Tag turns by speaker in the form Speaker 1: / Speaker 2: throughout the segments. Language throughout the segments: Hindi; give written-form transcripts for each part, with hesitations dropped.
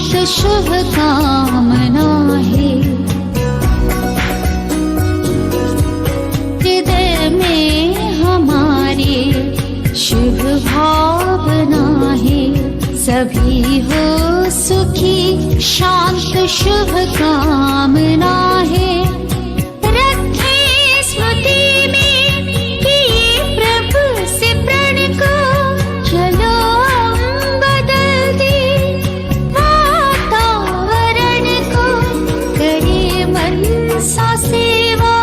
Speaker 1: शुभ कामना है। हृदय में हमारे शुभ भावना है। सभी हो सुखी शांत शुभ कामना है। रखे स्मृति में किए प्रभु से प्रण को, चलो हम बदल दे वातावरण को, करे मन सा सेवा।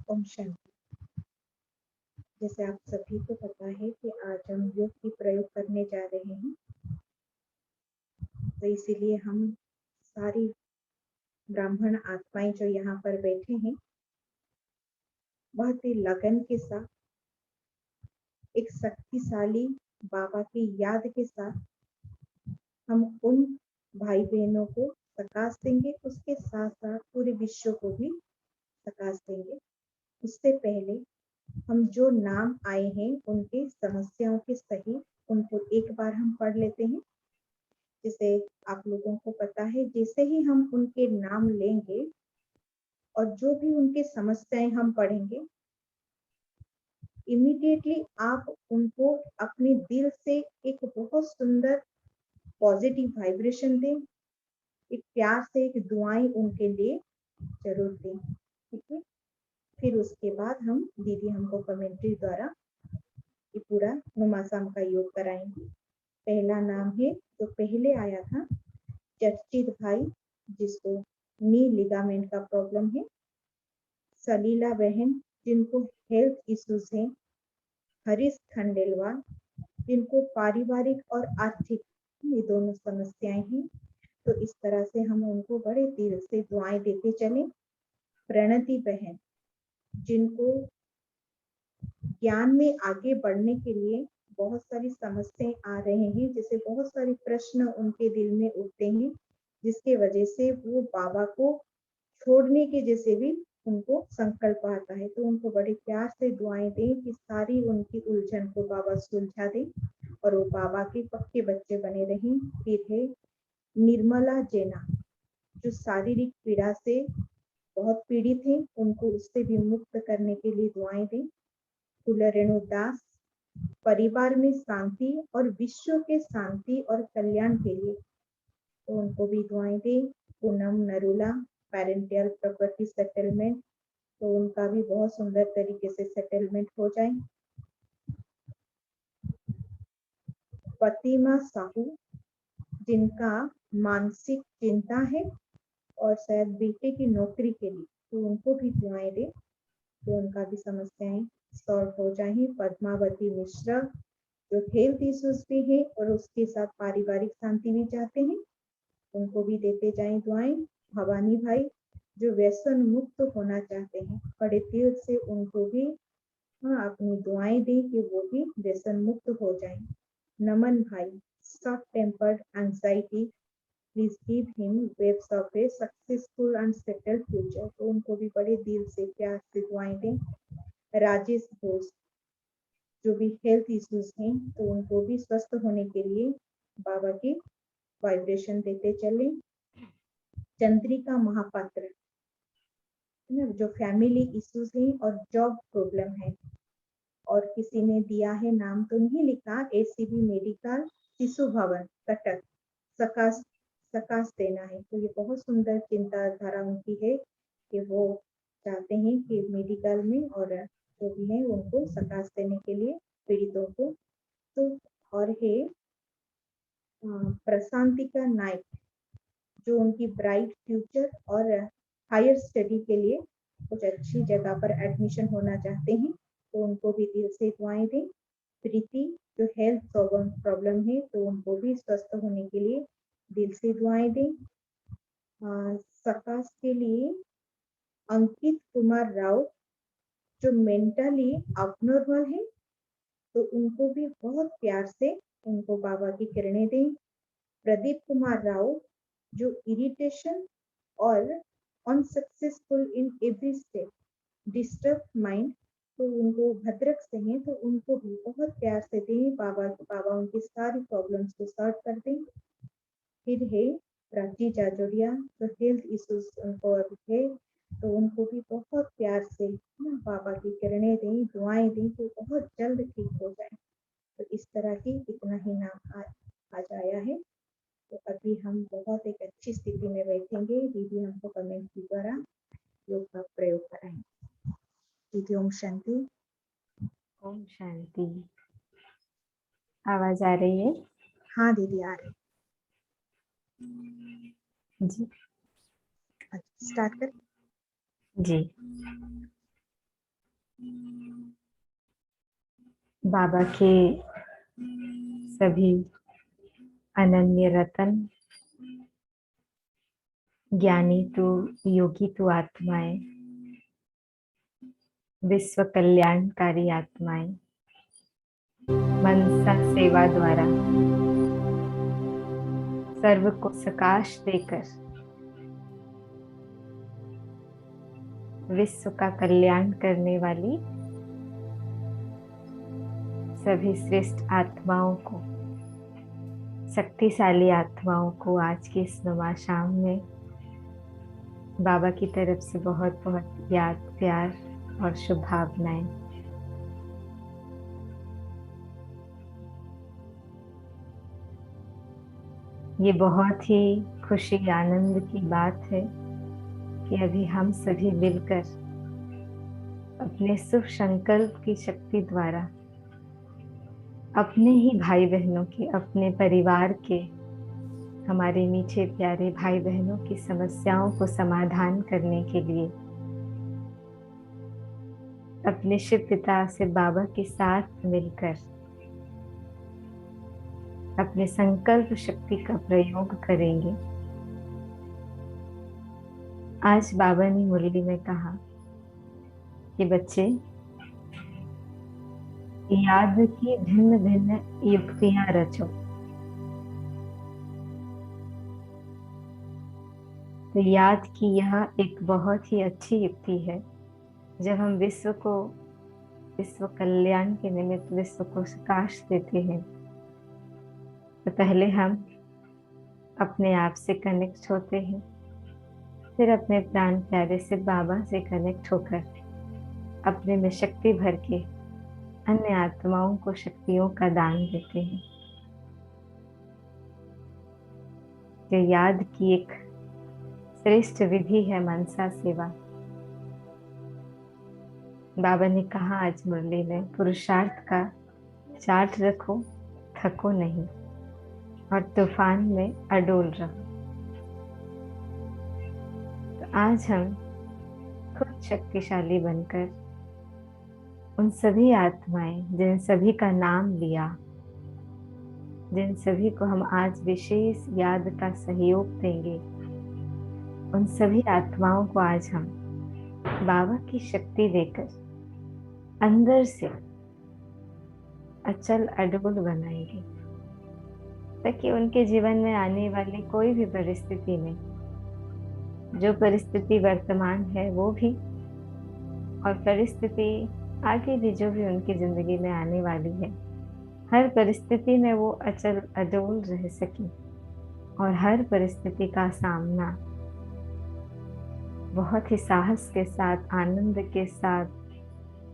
Speaker 2: ओम शांति। जैसे आप सभी को पता है कि आज हम योग की प्रयोग करने जा रहे हैं, तो इसीलिए हम सारी ब्राह्मण आत्माएं जो यहाँ पर बैठे हैं, बहुत ही लगन के साथ एक शक्तिशाली बाबा की याद के साथ हम उन भाई बहनों को प्रकाश देंगे, उसके साथ साथ पूरे विश्व को भी प्रकाश देंगे। उससे पहले हम जो नाम आए हैं उनके समस्याओं के सही उनको एक बार हम पढ़ लेते हैं। जैसे आप लोगों को पता है, जैसे ही हम उनके नाम लेंगे और जो भी उनके समस्याएं हम पढ़ेंगे, इमीडिएटली आप उनको अपने दिल से एक बहुत सुंदर पॉजिटिव वाइब्रेशन दें, एक प्यार से एक दुआएं उनके लिए जरूर दें, ठीक है। फिर उसके बाद हम दीदी हमको कमेंट्री द्वारा ये पूरा नुमासाम का योग कराएंगे। पहला नाम है जो पहले आया था, चर्चित भाई जिसको नी लिगामेंट का प्रॉब्लम है, सलीला बहन जिनको हेल्थ इश्यूज है, हरीश खंडेलवाल जिनको पारिवारिक और आर्थिक ये दोनों समस्याएं हैं। तो इस तरह से हम उनको बड़े दिल से दुआएं देते चलें। प्रणति बहन जिनको ज्ञान में आगे बढ़ने के लिए बहुत सारी समस्याएं आ रहे हैं, जैसे बहुत सारे प्रश्न उनके दिल में उठते हैं, जिसके वजह से वो बाबा को छोड़ने के जैसे भी उनको संकल्प आता है। तो उनको बड़े प्यार से दुआएं दें कि सारी उनकी उलझन को बाबा सुलझा दें और वो बाबा के पक्के बच्चे बने रहें। फिर है निर्मला जेना जो शारीरिक पीड़ा से बहुत पीड़ित है, उनको उससे भी मुक्त करने के लिए दुआएं दें। कुलरेणु दास परिवार में शांति और विश्व के शांति और कल्याण के लिए, तो उनको भी दुआएं दें। Poonam Narula parental property settlement, तो उनका भी बहुत सुंदर तरीके से सेटलमेंट हो जाए। प्रतिमा साहू जिनका मानसिक चिंता है और शायद बेटे की नौकरी के लिए, तो उनको भी दुआएं दें, तो उनका भी समस्याएं सॉल्व हो जाए। पद्मावती मिश्रा जो हेल्थ इश्यूज भी है और उसके साथ पारिवारिक शांति भी चाहते हैं, उनको भी देते जाएं दुआएं। भवानी भाई जो व्यसन मुक्त होना चाहते हैं, बड़े दिल से उनको भी अपनी दुआएं दें कि वो भी व्यसन मुक्त हो जाएं। नमन भाई short tempered anxiety, please give him waves of A successful and settled future, तो उनको भी बड़े दिल से प्यार से दुआएं दें। राजेश घोष जो भी हेल्थ इश्यूज हैं, तो उनको भी स्वस्थ होने के लिए बाबा की वाइब्रेशन देते चले। चंद्रिका महापात्र ना, जो फैमिली इश्यूज हैं और जॉब प्रॉब्लम है। और किसी ने दिया है, नाम तो नहीं लिखा, एसीबी मेडिकल शिशु भवन कटक, सकाश सकाश देना है। तो ये बहुत सुंदर चिंताधारा उनकी है कि वो चाहते हैं कि मेडिकल में और जो भी है उनको सकाश देने के लिए पीड़ितों को। तो और है प्रशांतिका नाइक, जो उनकी ब्राइट फ्यूचर और हायर स्टडी के लिए कुछ अच्छी जगह पर एडमिशन होना चाहते हैं, तो उनको भी दिल से दुआएं दें। प्रीति, जो हेल्थ प्रॉब्लम है, तो उनको भी स्वस्थ होने के लिए दिल से दुआएं दें। सकाश के लिए अंकित कुमार राव, जो मेंटली अबनॉर्मल है, तो उनको भी बहुत प्यार से उनको बाबा की किरणें दें। प्रदीप कुमार राव, जो इरिटेशन और unsuccessful in every step, disturb mind, तो उनको भद्रक से हैं, तो उनको भी बहुत प्यार से दें। बाबा उनकी सारी प्रॉब्लम्स को सॉल्व कर दें। फिर है प्राची जाजोरिया, जो हेल्थ इश्यूज उनको अभी है, तो उनको भी बहुत प्यार से ना बाबा की किरणें दें, दुआएं दें, तो बहुत जल्द ठीक हो जाए। तो इस तरह की इतना ही नाम आज आया है। तो अभी हम बहुत एक अच्छी स्थिति में बैठेंगे। दीदी हमको कमेंट के द्वारा योग का प्रयोग कराएंगे। दीदी ओम शांति।
Speaker 3: ओम शांति। आवाज आ रही है?
Speaker 2: हाँ दीदी आ रही।
Speaker 3: जी
Speaker 2: स्टार्ट कर।
Speaker 3: जी। बाबा के सभी अनन्य रतन, ज्ञानी तो योगी तो आत्माएं, विश्व कल्याणकारी आत्माएं, मनसा सेवा द्वारा सर्व को सकाश देकर विश्व का कल्याण करने वाली सभी श्रेष्ठ आत्माओं को, शक्तिशाली आत्माओं को आज की इस नुमा शाम में बाबा की तरफ से बहुत बहुत याद, प्यार और शुभकामनाएं। ये बहुत ही खुशी आनंद की बात है कि अभी हम सभी मिलकर अपने शुभ संकल्प की शक्ति द्वारा अपने ही भाई बहनों के, अपने परिवार के, हमारे मीठे प्यारे भाई बहनों की समस्याओं को समाधान करने के लिए अपने शिव पिता से बाबा के साथ मिलकर अपने संकल्प शक्ति का प्रयोग करेंगे। आज बाबा ने मुरली में कहा कि बच्चे, याद की भिन्न भिन्न युक्तियां रचो। तो याद की यह एक बहुत ही अच्छी युक्ति है। जब हम विश्व कल्याण के निमित्त विश्व को प्रकाश देते हैं, तो पहले हम अपने आप से कनेक्ट होते हैं, फिर अपने प्राण प्यारे से बाबा से कनेक्ट होकर अपने में शक्ति भर के अन्य आत्माओं को शक्तियों का दान देते हैं। जो याद की एक श्रेष्ठ विधि है मनसा सेवा। बाबा ने कहा आज मुरली में, पुरुषार्थ का चार्ट रखो, थको नहीं और तूफान में अडोल रहो। तो आज हम खुद शक्तिशाली बनकर उन सभी आत्माएं, जिन सभी का नाम लिया, जिन सभी को हम आज विशेष याद का सहयोग देंगे, उन सभी आत्माओं को आज हम बाबा की शक्ति देकर अंदर से अचल अडोल बनाएंगे, ताकि उनके जीवन में आने वाली कोई भी परिस्थिति में, जो परिस्थिति वर्तमान है वो भी, और परिस्थिति आगे भी जो भी उनकी जिंदगी में आने वाली है, हर परिस्थिति में वो अचल अडोल रह सके और हर परिस्थिति का सामना बहुत ही साहस के साथ, आनंद के साथ,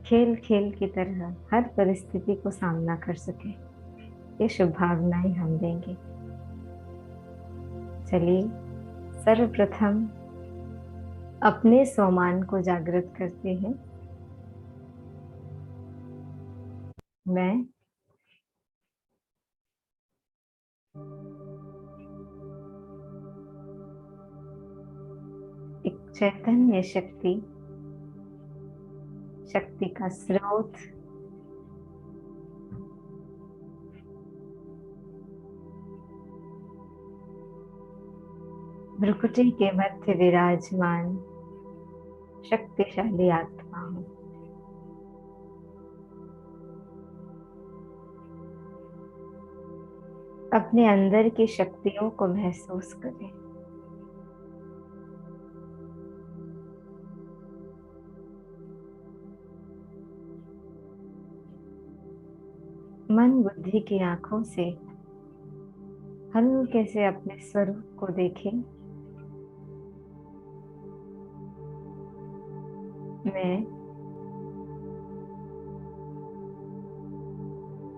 Speaker 3: खेल खेल की तरह हर परिस्थिति को सामना कर सके, ये शुभ भावनाएं हम देंगे। चलिए सर्वप्रथम अपने स्वमान को जागृत करते हैं। मैं एक चैतन्य शक्ति, शक्ति का स्रोत, भ्रुकुटी के मध्य विराजमान शक्तिशाली आत्मा हूँ। अपने अंदर की शक्तियों को महसूस करें। मन बुद्धि की आंखों से हल्के से अपने स्वरूप को देखें। मैं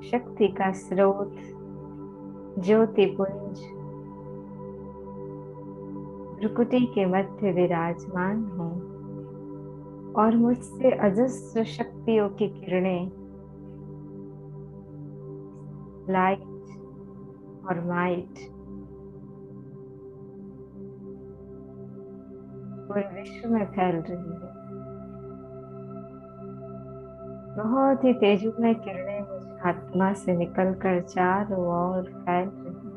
Speaker 3: शक्ति का स्रोत, ज्योतिपुंज, भ्रुकुटी के मध्य विराजमान हूँ और मुझसे अजस्र शक्तियों की किरणें, लाइट और माइट पूरे विश्व में फैल रही है। बहुत ही तेजोमय किरणें मुझ आत्मा से निकलकर चारों ओर फैल रही हैं।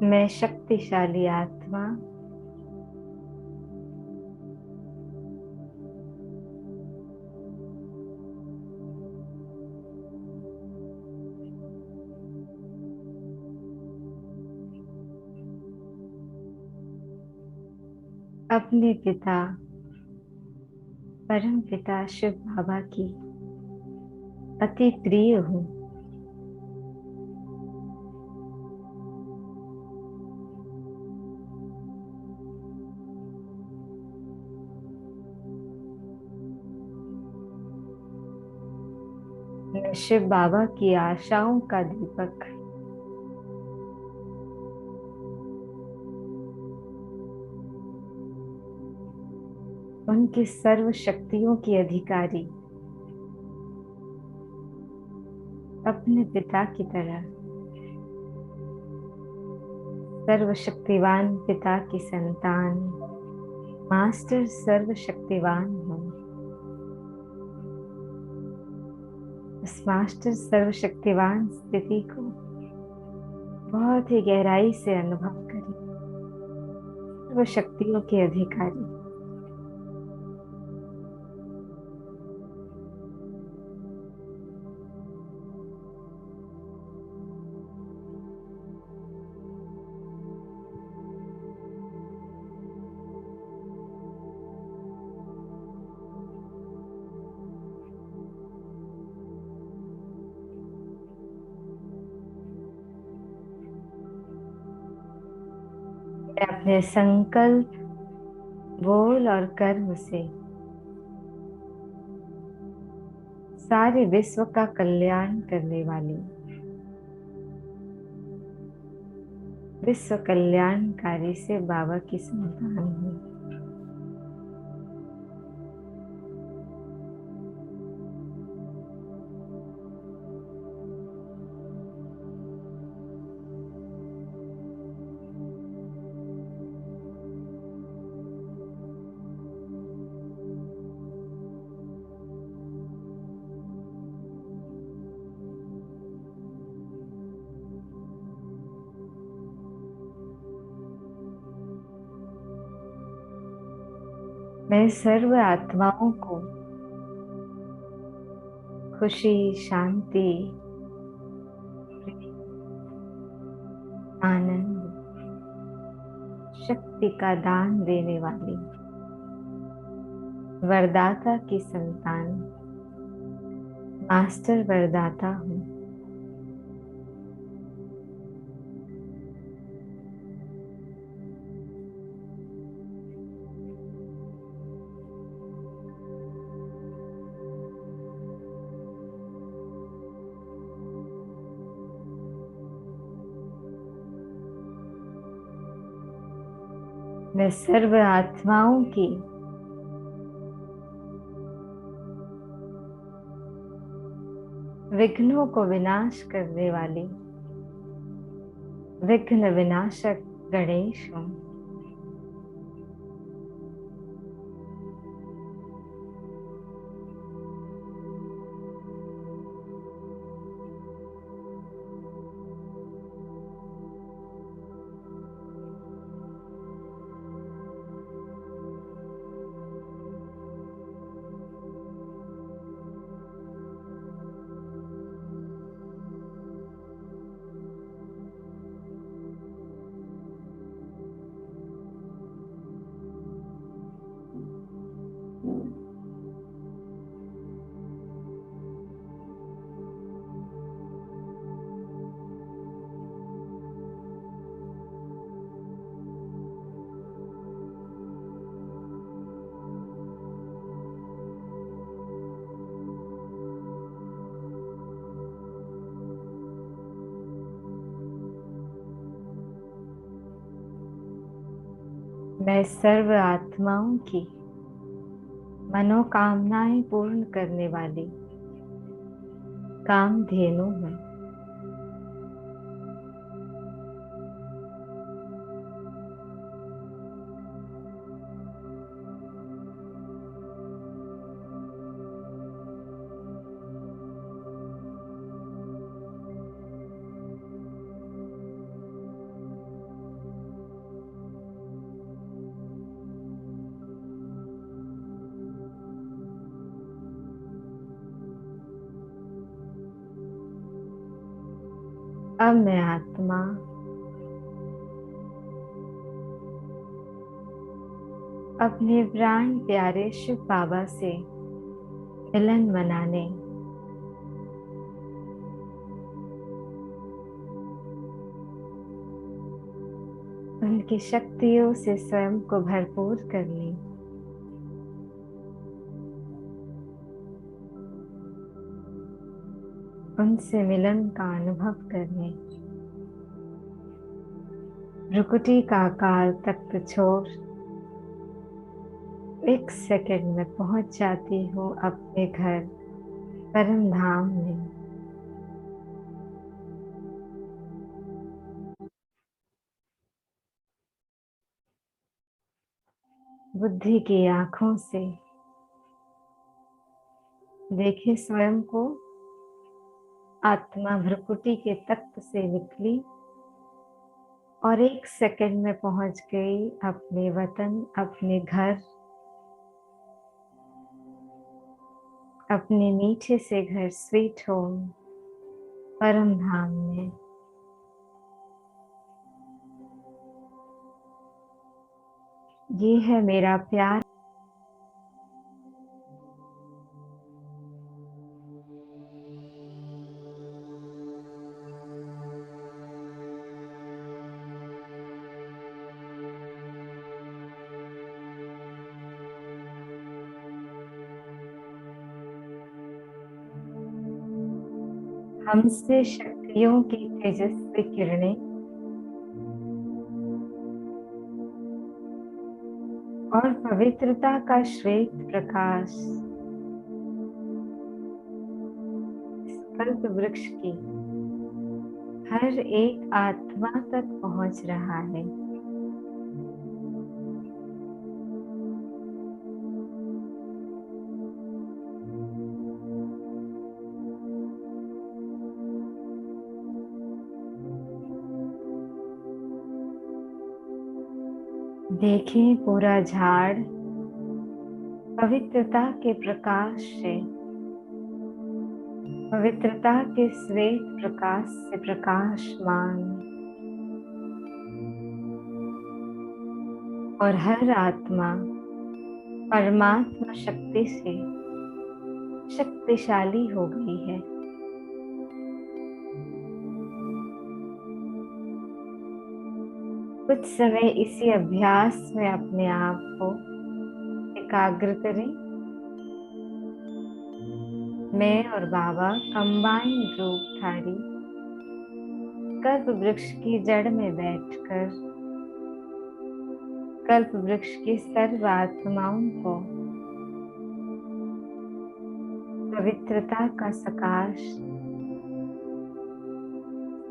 Speaker 3: मैं शक्तिशाली आत्मा अपने पिता, परम पिता शिव बाबा की अति प्रिय हूँ। मैं शिव बाबा की आशाओं का दीपक, उनकी सर्व शक्तियों की अधिकारी, अपने पिता की तरह सर्वशक्तिवान पिता की संतान, मास्टर सर्वशक्तिवान हूँ। उस मास्टर सर्वशक्तिवान स्थिति को बहुत ही गहराई से अनुभव करें। सर्व शक्तियों के अधिकारी, मैं अपने संकल्प, बोल और कर्म से सारे विश्व का कल्याण करने वाली विश्व कल्याणकारी से बाबा की संतान हूँ। मैं सर्व आत्माओं को खुशी, शांति, आनंद, शक्ति का दान देने वाली वरदाता की संतान, मास्टर वरदाता हूँ। मैं सर्व आत्माओं की विघ्नों को विनाश करने वाली विघ्न विनाशक गणेश हूँ। मैं सर्व आत्माओं की मनोकामनाएं पूर्ण करने वाली कामधेनु हूँ। अब मैं आत्मा अपने प्राण प्यारे शिव बाबा से मिलन मनाने उनकी शक्तियों से स्वयं को भरपूर करने उनसे मिलन का अनुभव करने भ्रुकुटी का आकार तख्त छोड़ एक सेकंड में पहुंच जाती हूँ अपने घर परम धाम में। बुद्धि की आंखों से देखे स्वयं को, आत्मा भ्रुकुटी के तख्त से निकली और एक सेकंड में पहुंच गई अपने वतन, अपने घर, अपने मीठे से घर, स्वीट होम, परम धाम में। ये है मेरा प्यार। हमसे शक्तियों की तेजस्वी किरणें और पवित्रता का श्वेत प्रकाश कल्प वृक्ष की हर एक आत्मा तक पहुंच रहा है। देखें पूरा झाड़ पवित्रता के प्रकाश से, पवित्रता के श्वेत प्रकाश से प्रकाशमान, और हर आत्मा परमात्मा शक्ति से शक्तिशाली हो गई है। कुछ समय इसी अभ्यास में अपने आप को एकाग्र करें। मैं और बाबा कंबाइंड रूपधारी कल्प वृक्ष की जड़ में बैठकर कल्प वृक्ष की सर्व आत्माओं को पवित्रता का सकाश,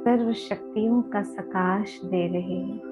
Speaker 3: सर्व शक्तियों का सकाश दे रहे हैं।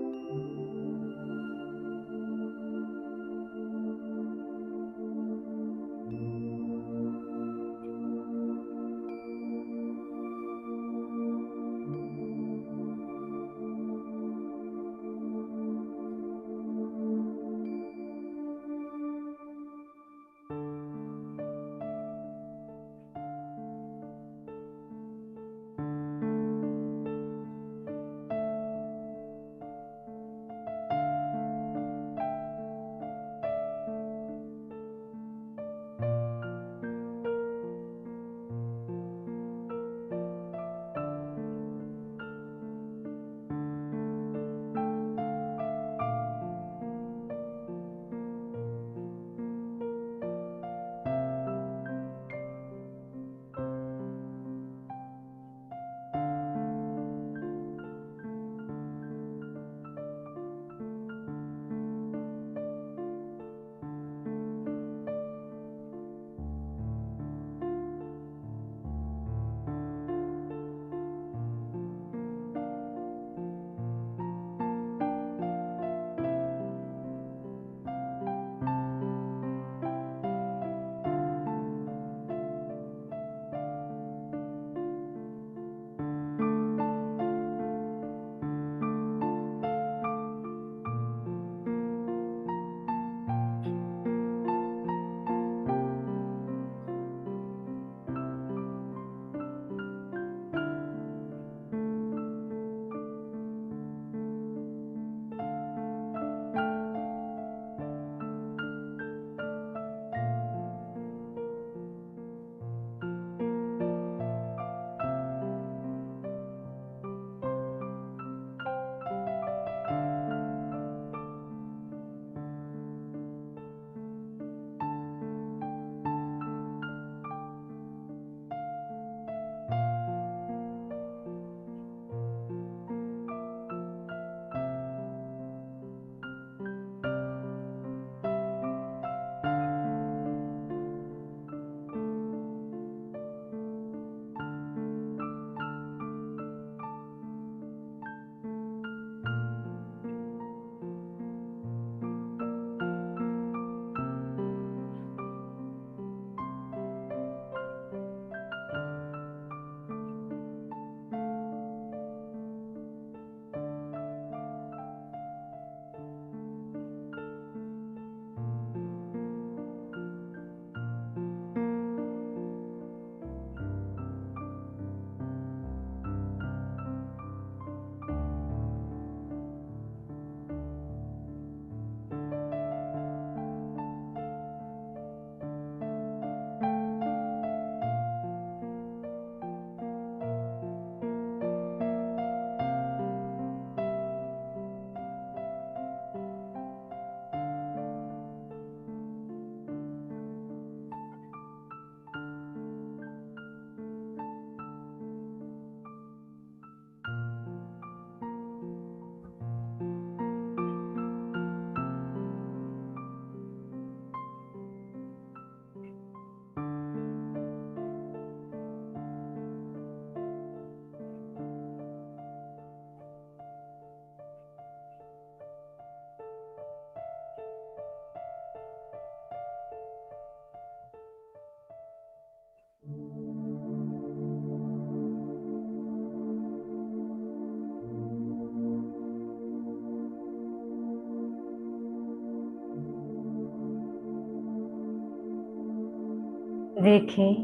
Speaker 3: देखें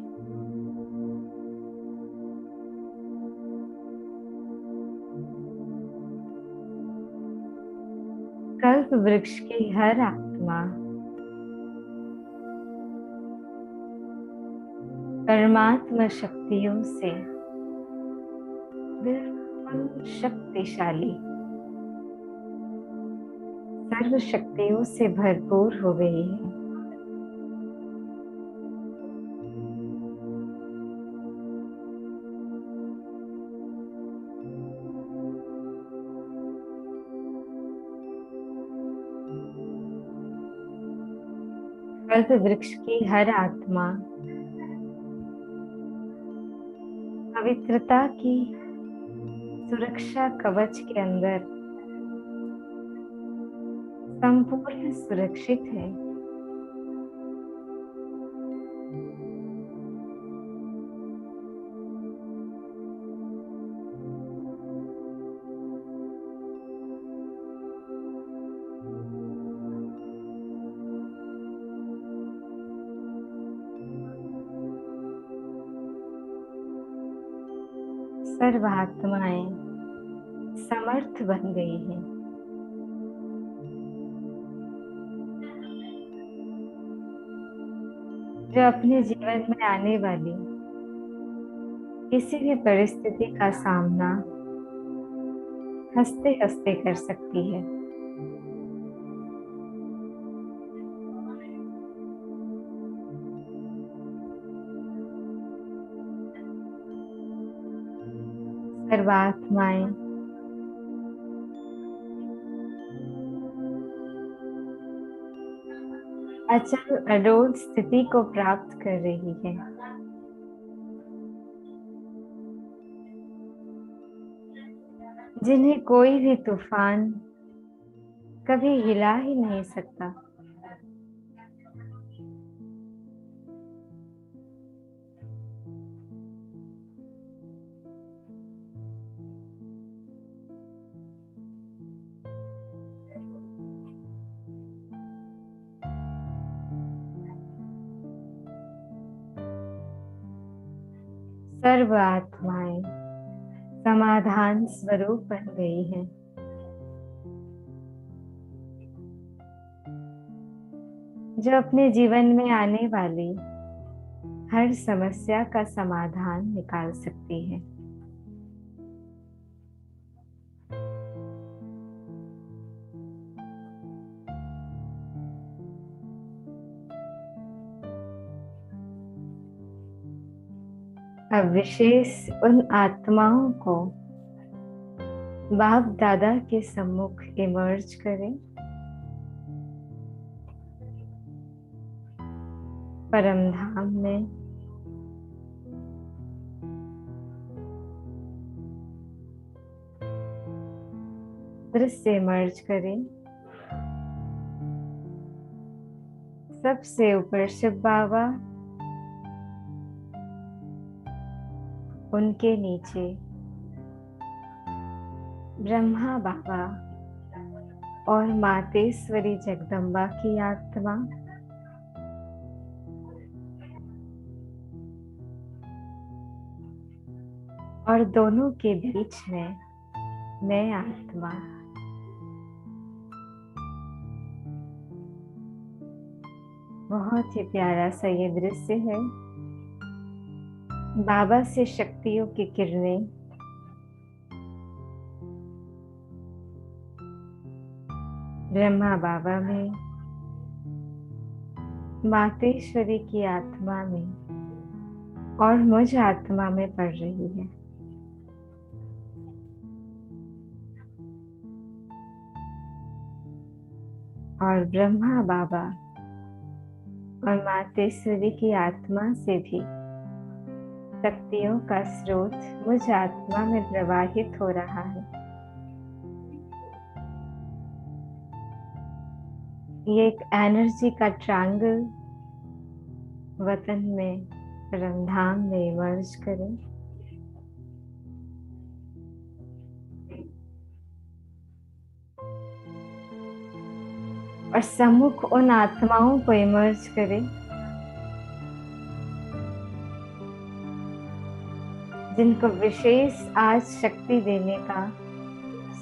Speaker 3: कल्प वृक्ष की हर आत्मा परमात्मा शक्तियों से बिल्कुल शक्तिशाली, सर्व शक्तियों से भरपूर हो गई है। कल्प वृक्ष की हर आत्मा पवित्रता की सुरक्षा कवच के अंदर संपूर्ण सुरक्षित है। सर्व आत्माएं समर्थ बन गई हैं। जो अपने जीवन में आने वाली किसी भी परिस्थिति का सामना हंसते हंसते कर सकती है। सर्व आत्माएं अचल अडोल स्थिति को प्राप्त कर रही है। जिन्हें कोई भी तूफान कभी हिला ही नहीं सकता। सर्व आत्माएं समाधान स्वरूप बन गई हैं। जो अपने जीवन में आने वाली हर समस्या का समाधान निकाल सकती है। अब विशेष उन आत्माओं को बाप दादा के सम्मुख इमर्ज करें। परम धाम में दृश्य इमर्ज करें। सबसे ऊपर शिव बाबा, उनके नीचे ब्रह्मा बाबा और मातेश्वरी जगदम्बा की आत्मा, और दोनों के बीच में मैं आत्मा। बहुत ही प्यारा सा ये दृश्य है। बाबा से शक्तियों की किरणें ब्रह्मा बाबा में, मातेश्वरी की आत्मा में और मुझ आत्मा में पड़ रही है। और ब्रह्मा बाबा और मातेश्वरी की आत्मा से भी शक्तियों का स्रोत मुझ आत्मा में प्रवाहित हो रहा है। ये एक एनर्जी का ट्रायंगल वतन में, परमधाम में इमर्ज करें। और सम्मुख उन आत्माओं को इमर्ज करें जिनको विशेष आज शक्ति देने का,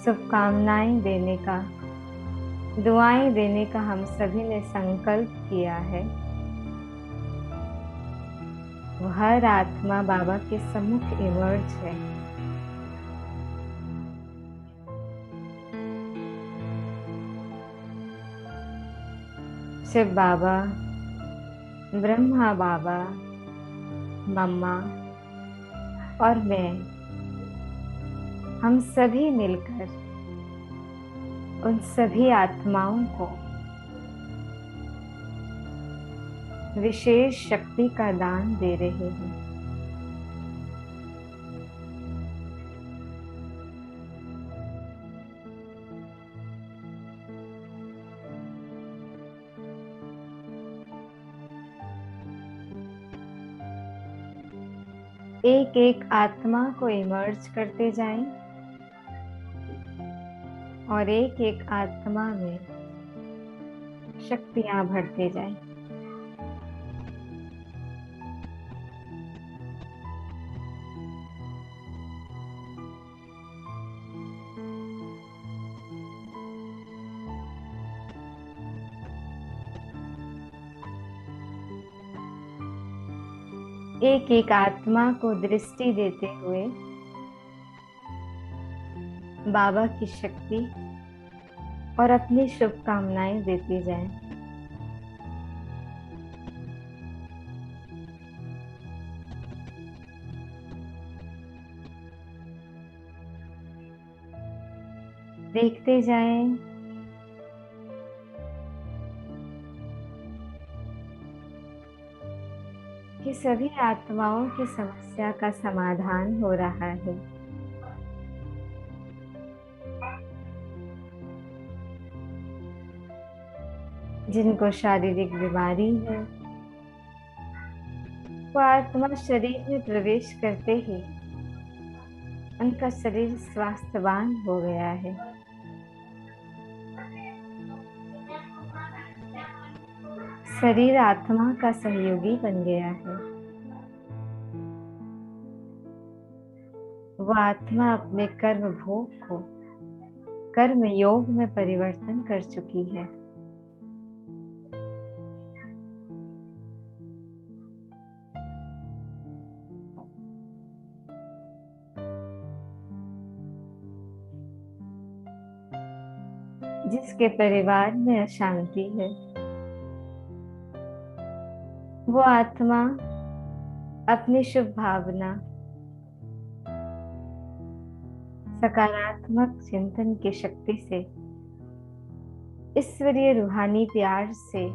Speaker 3: शुभकामनाएं देने का, दुआएं देने का हम सभी ने संकल्प किया है, वो हर आत्मा बाबा के सम्मुख इमर्ज है। शिव बाबा, ब्रह्मा बाबा, मम्मा और मैं, हम सभी मिलकर उन सभी आत्माओं को विशेष शक्ति का दान दे रहे हैं। एक एक आत्मा को इमर्ज करते जाएं और एक एक आत्मा में शक्तियां भरते जाएं। एक एक आत्मा को दृष्टि देते हुए बाबा की शक्ति और अपनी शुभकामनाएं देते जाएं। देखते जाएं कि सभी आत्माओं की समस्या का समाधान हो रहा है। जिनको शारीरिक बीमारी है, वो आत्मा शरीर में प्रवेश करते ही उनका शरीर स्वास्थ्यवान हो गया है। शरीर आत्मा का सहयोगी बन गया है। वह आत्मा अपने कर्म भोग को कर्म योग में परिवर्तन कर चुकी है। जिसके परिवार में अशांति है, वो आत्मा अपनी शुभ भावना, सकारात्मक चिंतन की शक्ति से, ईश्वरीय रूहानी प्यार से,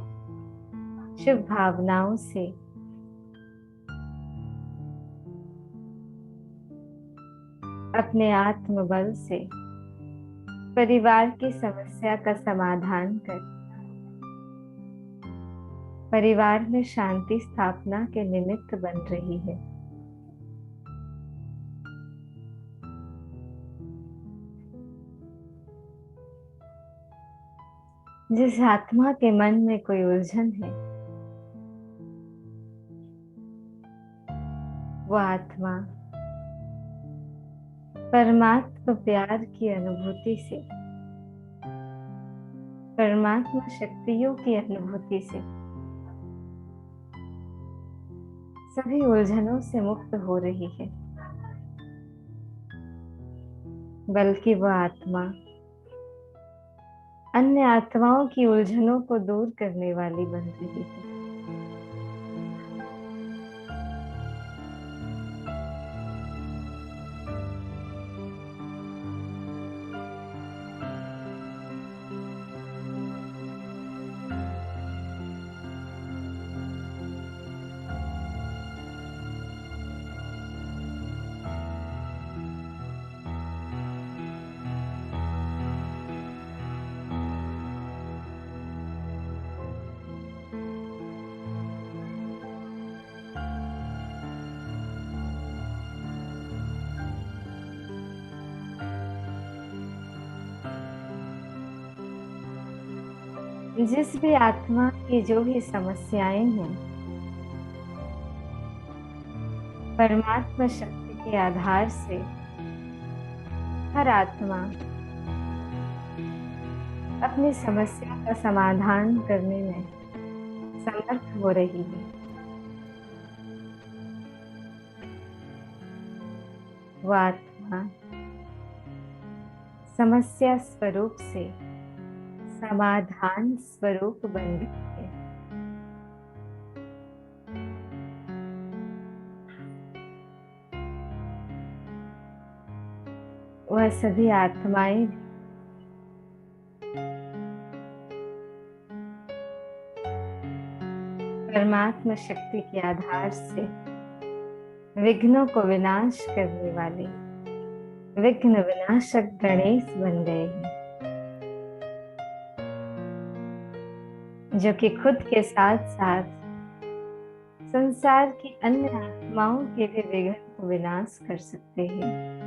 Speaker 3: शुभ भावनाओं से अपने आत्मबल से परिवार की समस्या का समाधान कर परिवार में शांति स्थापना के निमित्त बन रही है। जिस आत्मा के मन में कोई उलझन है, वो आत्मा परमात्मा प्यार की अनुभूति से, परमात्मा शक्तियों की अनुभूति से सभी उलझनों से मुक्त हो रही है। बल्कि वह आत्मा अन्य आत्माओं की उलझनों को दूर करने वाली बन रही है। जिस भी आत्मा की जो भी समस्याएं हैं, परमात्मा शक्ति के आधार से हर आत्मा अपनी समस्या का समाधान करने में समर्थ हो रही है। वो आत्मा समस्या स्वरूप से समाधान स्वरूप बन गई है। वह सभी आत्माएं परमात्मा शक्ति के आधार से विघ्नों को विनाश करने वाले विघ्न विनाशक गणेश बन गए हैं, जो कि खुद के साथ साथ संसार की अन्य आत्माओं के भी विघ्न को विनाश कर सकते हैं।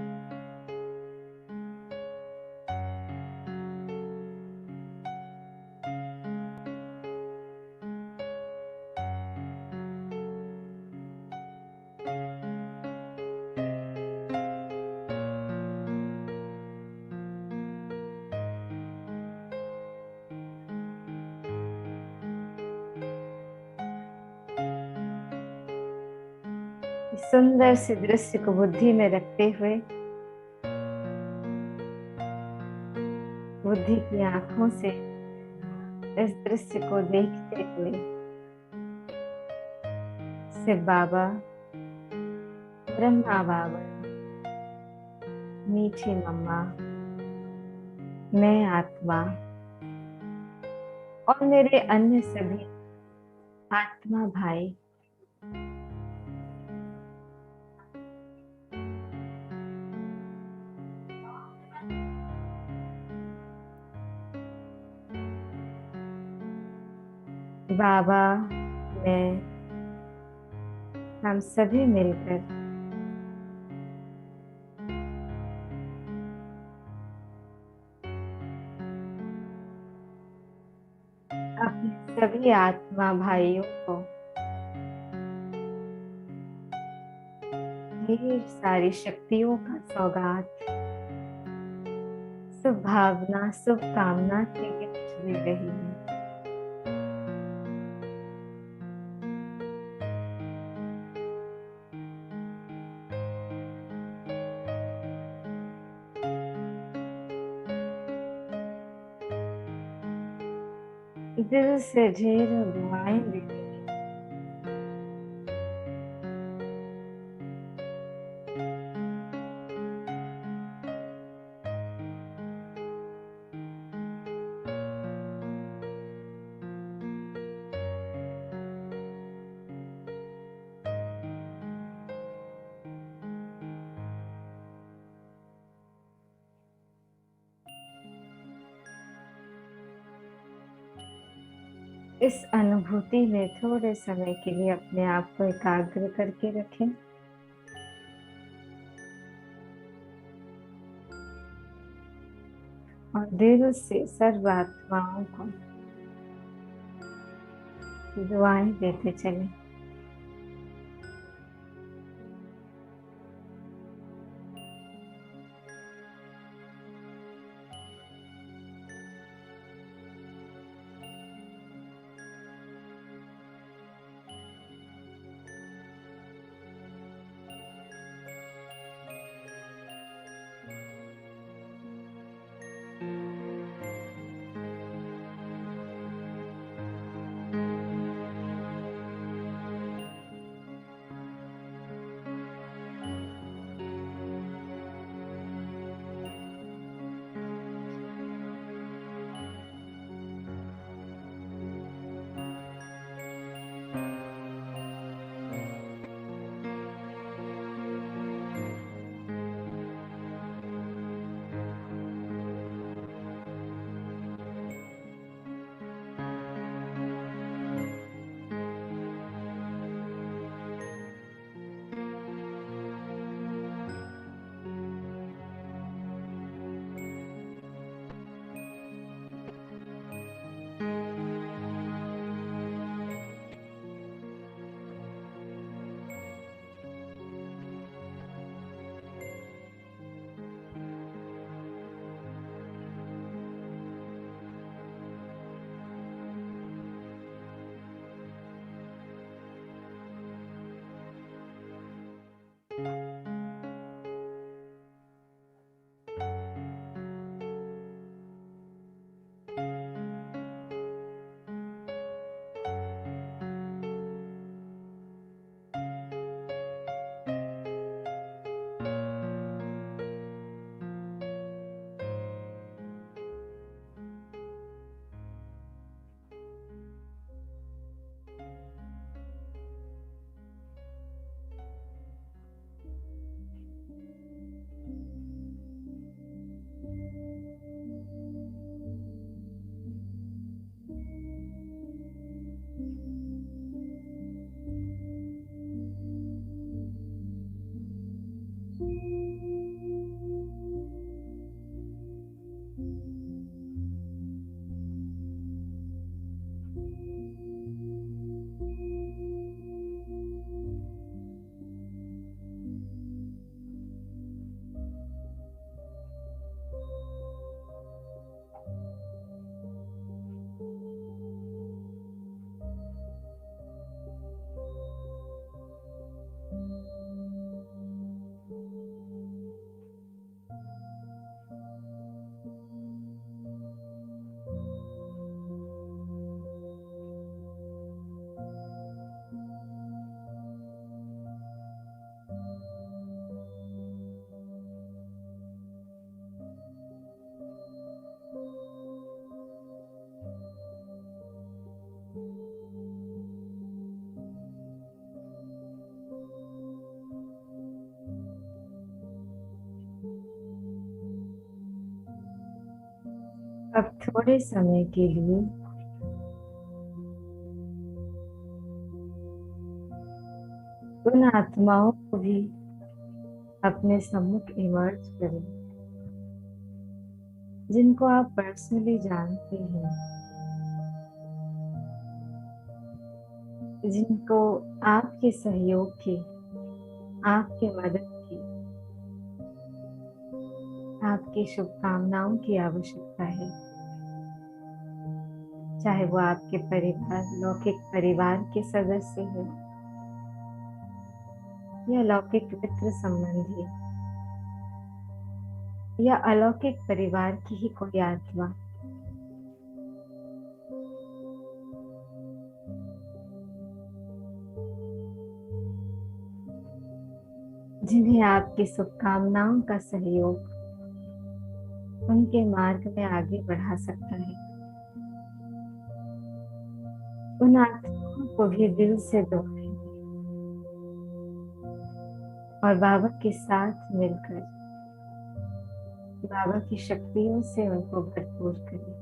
Speaker 3: सुंदर से दृश्य को बुद्धि में रखते हुए, बुद्धि की आंखों से इस दृश्य को देखते हुए शिव बाबा, ब्रह्मा बाबा, मीठी मम्मा, मैं आत्मा और मेरे अन्य सभी आत्मा भाई बाबा, मैं, हम सभी मिलकर अपने सभी आत्मा भाइयों को ढेर सारी शक्तियों का सौगात, शुभ भावना, शुभ कामना के गिफ्ट दे रही है। दिल से ढेरों दुआएं देती हैं। इस अनुभूति में थोड़े समय के लिए अपने आप को एकाग्र करके रखें और दिल से सर्व आत्माओं को दुआएं देते चलें। अब थोड़े समय के लिए उन आत्माओं को भी अपने सम्मुख इमर्ज करें जिनको आप पर्सनली जानते हैं, जिनको आपके सहयोग की, आपके मदद की, आपकी शुभकामनाओं की आवश्यकता है। चाहे वो आपके परिवार, लौकिक परिवार के सदस्य हो या लौकिक मित्र संबंधी या अलौकिक परिवार की ही कोई आत्मा। जिन्हें आपकी शुभकामनाओं का सहयोग उनके मार्ग में आगे बढ़ा सकता है, उन आत्माओं को भी दिल से दुआएं और बाबा के साथ मिलकर बाबा की शक्तियों से उनको भरपूर करें।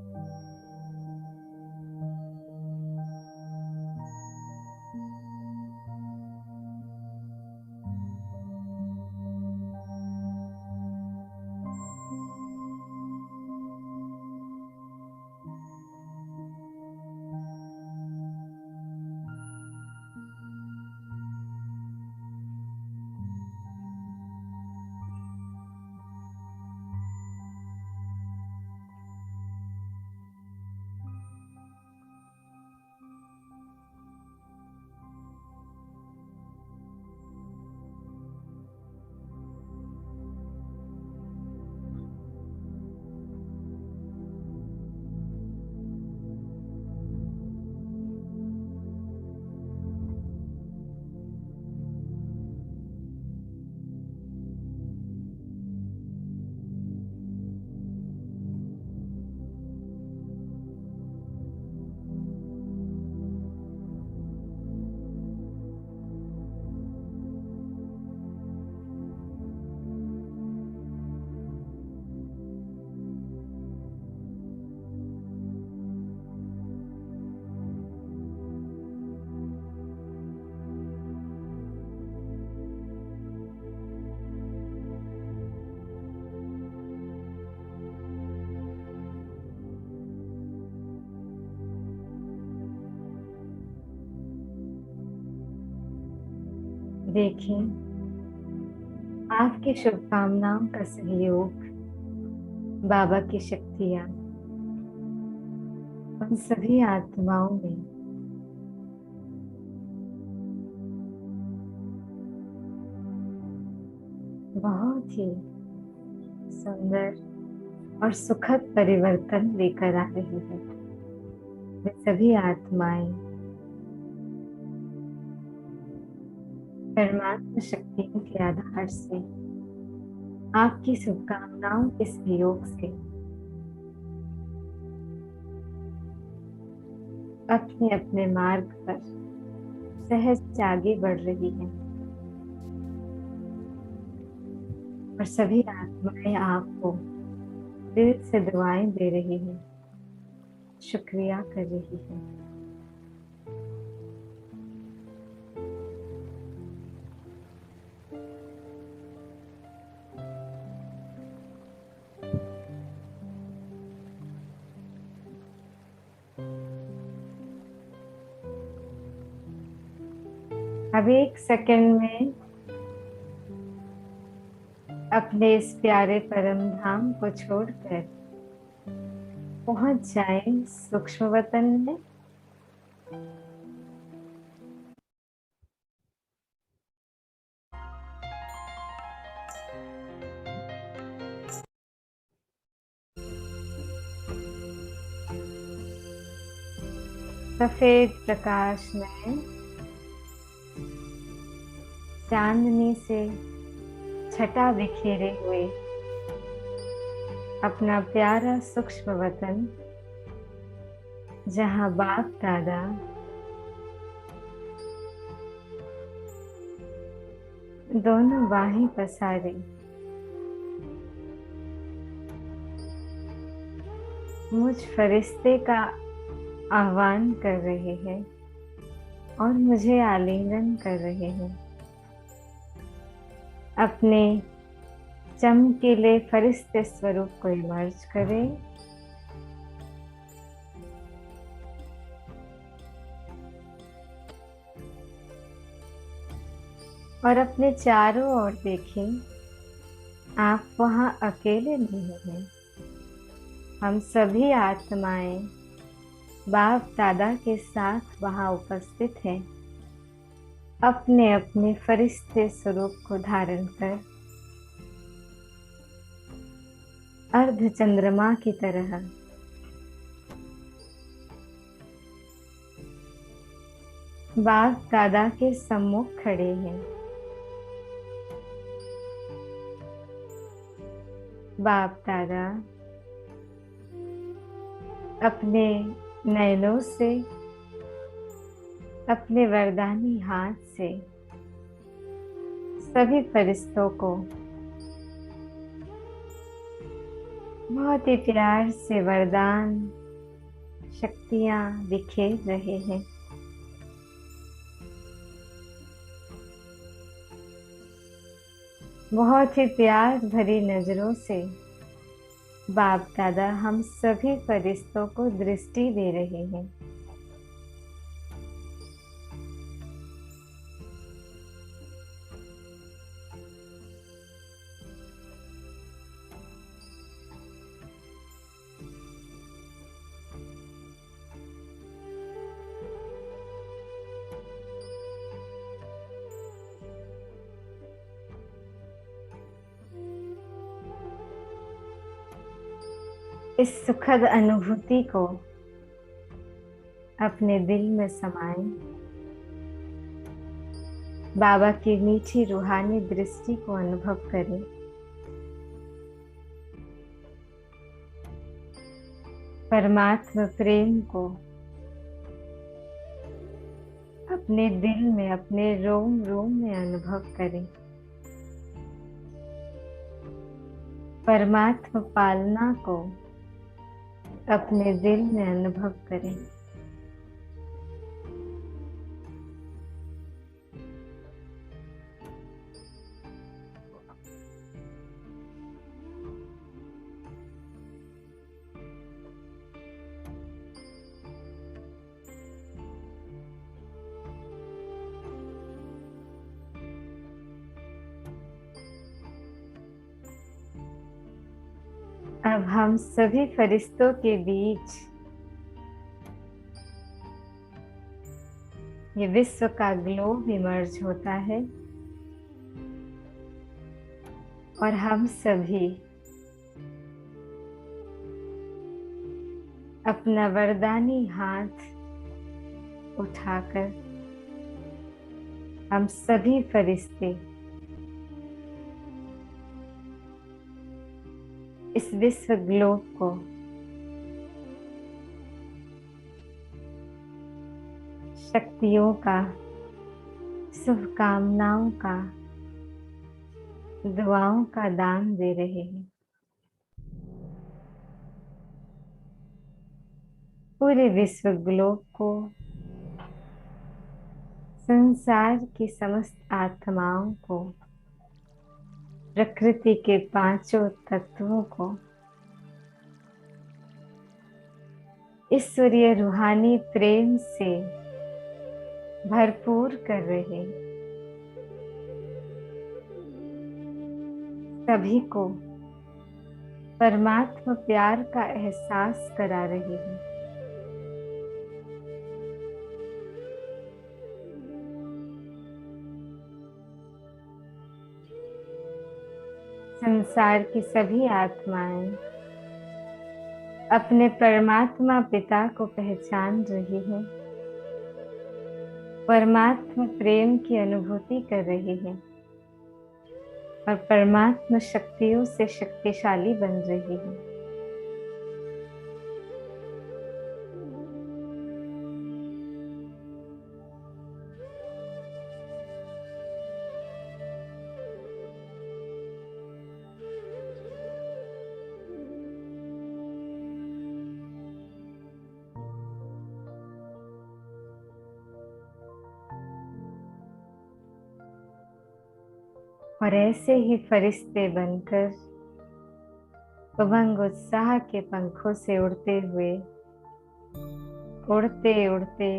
Speaker 3: देखें, आपकी शुभकामनाओं का सहयोग, बाबा की शक्तियां उन सभी आत्माओं में बहुत ही सुंदर और सुखद परिवर्तन लेकर आ रही है। वे सभी आत्माएं परमात्मा शक्तियों के आधार से आपकी शुभकामनाओं के सहयोग से अपने अपने मार्ग पर सहज आगे बढ़ रही हैं और सभी आत्माएं आपको दिल से दुआएं दे रही हैं, शुक्रिया कर रही हैं। अब एक सेकंड में अपने इस प्यारे परम धाम को छोड़कर पहुंच जाएं सूक्ष्म वतन में। सफेद प्रकाश में चांदनी से छटा बिखेरे हुए अपना प्यारा सूक्ष्म वतन, जहां बाप दादा दोनों बाहें पसारे मुझ फरिश्ते का आह्वान कर रहे हैं और मुझे आलिंगन कर रहे हैं। अपने चमकीले फरिश्ते स्वरूप को इमर्ज करें और अपने चारों ओर देखें। आप वहां अकेले नहीं हैं। हम सभी आत्माएं बाप दादा के साथ वहां उपस्थित हैं, अपने अपने फरिश्ते स्वरूप को धारण कर अर्ध चंद्रमा की तरह बाप दादा के सम्मुख खड़े हैं। बाप दादा अपने नयनों से, अपने वरदानी हाथ से सभी फरिश्तों को बहुत ही प्यार से वरदान शक्तियां बिखेर रहे हैं। बहुत ही प्यार भरी नजरों से बाप दादा हम सभी फरिश्तों को दृष्टि दे रहे हैं। इस सुखद अनुभूति को अपने दिल में समाएं। बाबा की मीठी रूहानी दृष्टि को अनुभव करें। परमात्मा प्रेम को अपने दिल में, अपने रोम रोम में अनुभव करें। परमात्मा पालना को अपने दिल में अनुभव करें। अब हम सभी फरिश्तों के बीच ये विश्व का ग्लोब इमर्ज होता है और हम सभी अपना वरदानी हाथ उठाकर हम सभी फरिश्ते इस विश्व ग्लोब को शक्तियों का, शुभकामनाओं का, दुआओं का दान दे रहे हैं। पूरे विश्व ग्लोब को, संसार की समस्त आत्माओं को, प्रकृति के पांचों तत्वों को ईश्वरीय रूहानी प्रेम से भरपूर कर रहे। सभी को परमात्मा प्यार का एहसास करा रहे हैं। संसार की सभी आत्माएं अपने परमात्मा पिता को पहचान रही हैं, परमात्मा प्रेम की अनुभूति कर रही हैं और परमात्मा शक्तियों से शक्तिशाली बन रही हैं। और ऐसे ही फरिश्ते बनकर उमंग उत्साह के पंखों से उड़ते हुए उड़ते उड़ते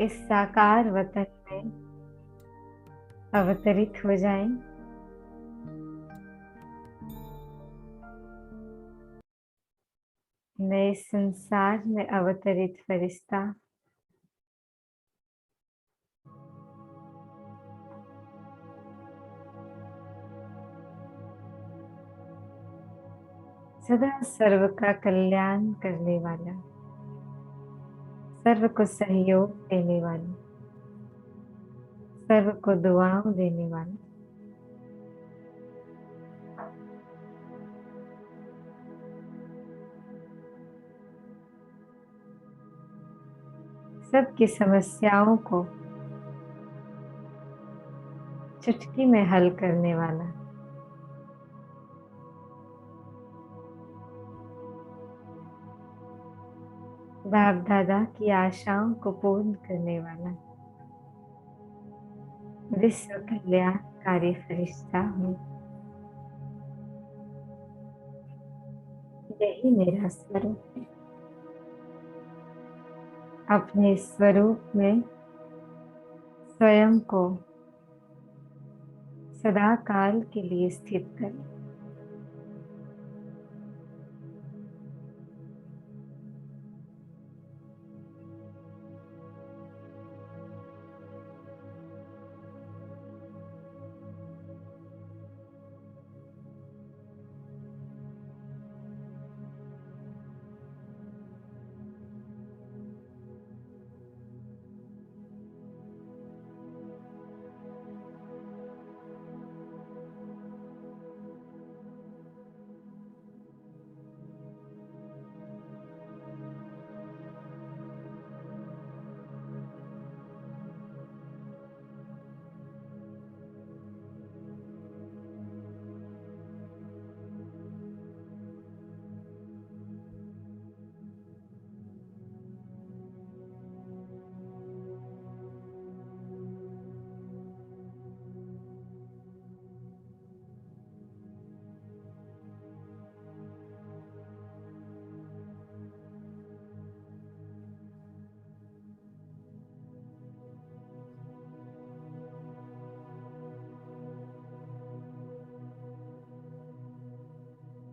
Speaker 3: इस साकार वतन में अवतरित हो जाएं। मैं इस संसार में अवतरित फरिश्ता सदा सर्व का कल्याण करने वाला, सर्व को सहयोग देने वाला, सर्व को दुआओं देने वाला, सबकी समस्याओं को चुटकी में हल करने वाला, बाप दादा की आशाओं को पूर्ण करने वाला, विश्व कल्याणकारी फरिश्ता हूँ। यही मेरा स्वरूप है। अपने स्वरूप में स्वयं को सदा काल के लिए स्थित करें।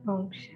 Speaker 3: ओम शांति।